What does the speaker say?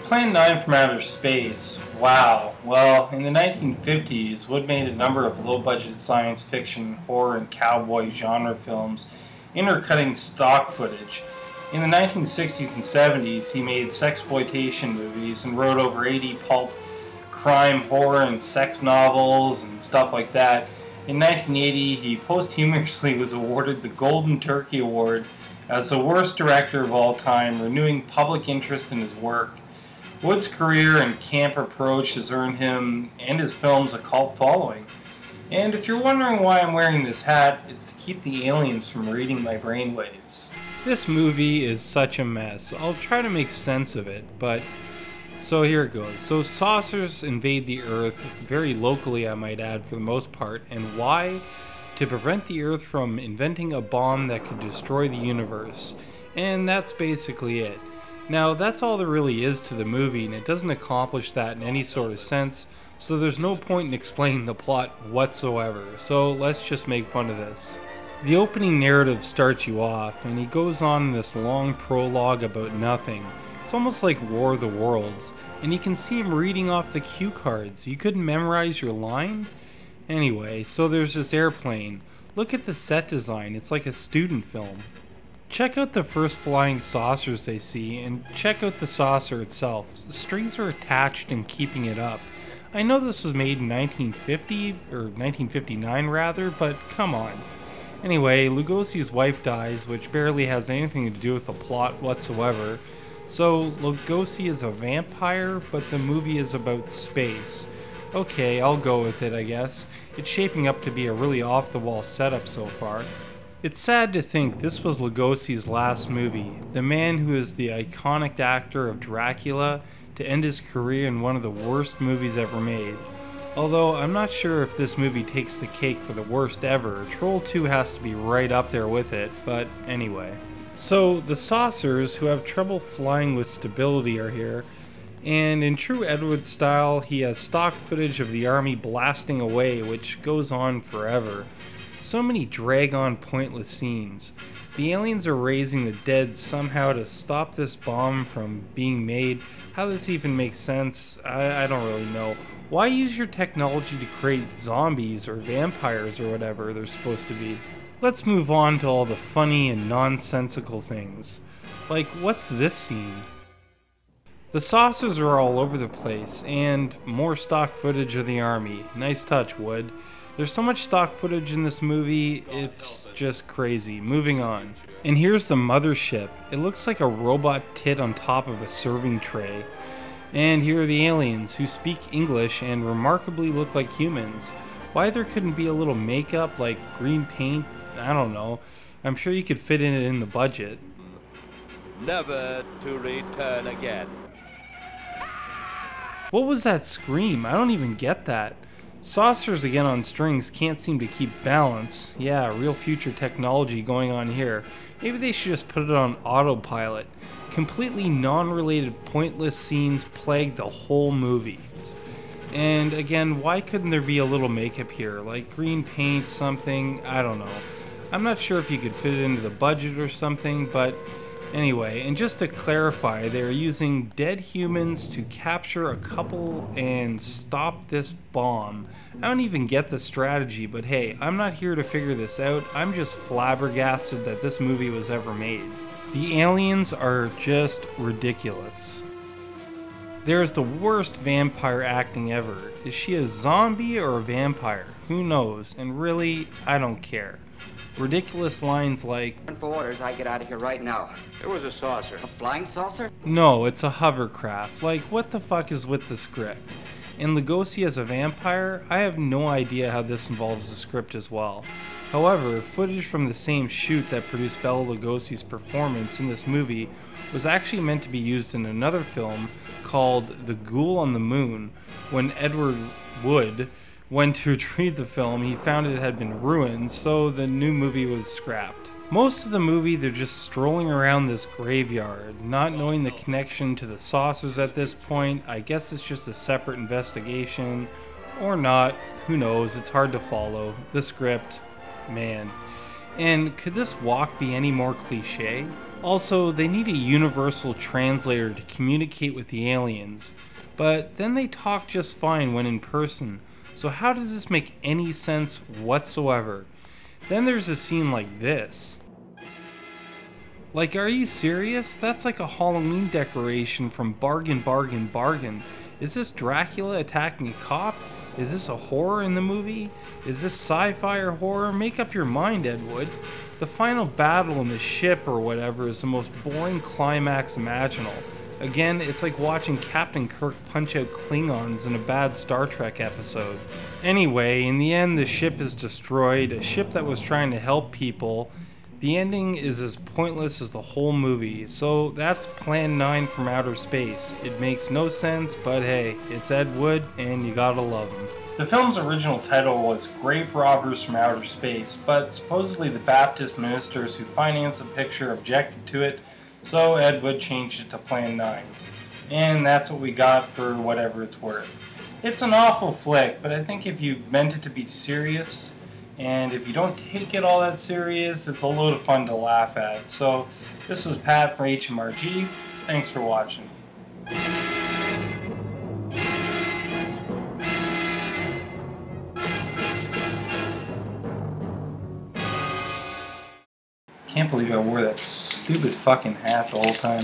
Plan 9 from Outer Space. Wow. Well, in the 1950s, Wood made a number of low-budget science fiction, horror, and cowboy genre films, intercutting stock footage. In the 1960s and 70s, he made sexploitation movies and wrote over 80 pulp crime, horror, and sex novels and stuff like that. In 1980, he posthumously was awarded the Golden Turkey Award as the worst director of all time, renewing public interest in his work. Wood's career and camp approach has earned him and his films a cult following. And if you're wondering why I'm wearing this hat, it's to keep the aliens from reading my brainwaves. This movie is such a mess. I'll try to make sense of it, but so here it goes. So saucers invade the Earth, very locally I might add for the most part, and why? To prevent the Earth from inventing a bomb that could destroy the universe. And that's basically it. Now that's all there really is to the movie, and it doesn't accomplish that in any sort of sense, so there's no point in explaining the plot whatsoever, so let's just make fun of this. The opening narrative starts you off, and he goes on in this long prologue about nothing. It's almost like War of the Worlds, and you can see him reading off the cue cards. You couldn't memorize your line? Anyway, so there's this airplane. Look at the set design, it's like a student film. Check out the first flying saucers they see, and check out the saucer itself. Strings are attached and keeping it up. I know this was made in 1950, or 1959 rather, but come on. Anyway, Lugosi's wife dies, which barely has anything to do with the plot whatsoever. So, Lugosi is a vampire, but the movie is about space. Okay, I'll go with it, I guess. It's shaping up to be a really off-the-wall setup so far. It's sad to think this was Lugosi's last movie, the man who is the iconic actor of Dracula, to end his career in one of the worst movies ever made. Although I'm not sure if this movie takes the cake for the worst ever. Troll 2 has to be right up there with it, but anyway. So the saucers, who have trouble flying with stability, are here, and in true Ed Wood style, he has stock footage of the army blasting away, which goes on forever. So many drag-on pointless scenes. The aliens are raising the dead somehow to stop this bomb from being made. How this even makes sense, I don't really know. Why use your technology to create zombies or vampires or whatever they're supposed to be? Let's move on to all the funny and nonsensical things. Like, what's this scene? The saucers are all over the place, and more stock footage of the army. Nice touch, Wood. There's so much stock footage in this movie, it's just crazy. Moving on. And here's the mothership. It looks like a robot tit on top of a serving tray. And here are the aliens, who speak English and remarkably look like humans. Why there couldn't be a little makeup, like green paint? I don't know. I'm sure you could fit it in the budget. Never to return again. What was that scream? I don't even get that. Saucers again on strings can't seem to keep balance. Yeah, real future technology going on here. Maybe they should just put it on autopilot. Completely non-related pointless scenes plague the whole movie. And again, why couldn't there be a little makeup here? Like green paint, something, I don't know. I'm not sure if you could fit it into the budget or something, but anyway, and just to clarify, they're using dead humans to capture a couple and stop this bomb. I don't even get the strategy, but hey, I'm not here to figure this out. I'm just flabbergasted that this movie was ever made. The aliens are just ridiculous. There's the worst vampire acting ever. Is she a zombie or a vampire? Who knows? And really, I don't care. Ridiculous lines like, For orders, I get out of here right now. It was a saucer. A flying saucer? no, it's a hovercraft. Like, what the fuck is with the script? And Lugosi as a vampire? I have no idea how this involves the script as well. However, footage from the same shoot that produced Bela Lugosi's performance in this movie was actually meant to be used in another film called The Ghoul on the Moon. When Edward Wood went to retrieve the film, he found it had been ruined, so the new movie was scrapped. Most of the movie, they're just strolling around this graveyard, not knowing the connection to the saucers at this point. I guess it's just a separate investigation, or not, who knows, it's hard to follow. The script, man. And could this walk be any more cliche? Also, they need a universal translator to communicate with the aliens, but then they talk just fine when in person, so how does this make any sense whatsoever? Then there's a scene like this. Like, are you serious? That's like a Halloween decoration from Bargain Bargain Bargain. Is this Dracula attacking a cop? Is this a horror in the movie? Is this sci-fi or horror? Make up your mind, Ed Wood. The final battle in the ship or whatever is the most boring climax imaginable. Again, it's like watching Captain Kirk punch out Klingons in a bad Star Trek episode. Anyway, in the end the ship is destroyed, a ship that was trying to help people. The ending is as pointless as the whole movie, so that's Plan 9 from outer space. It makes no sense, but hey, it's Ed Wood and you gotta love him. The film's original title was Grave Robbers from Outer Space, but supposedly the Baptist ministers who financed the picture objected to it, so Ed Wood changed it to Plan 9. And that's what we got for whatever it's worth. It's an awful flick, but I think if you meant it to be serious, and if you don't take it all that serious, it's a load of fun to laugh at. So, this was Pat for HMRG. Thanks for watching. Can't believe I wore that stupid fucking hat the whole time.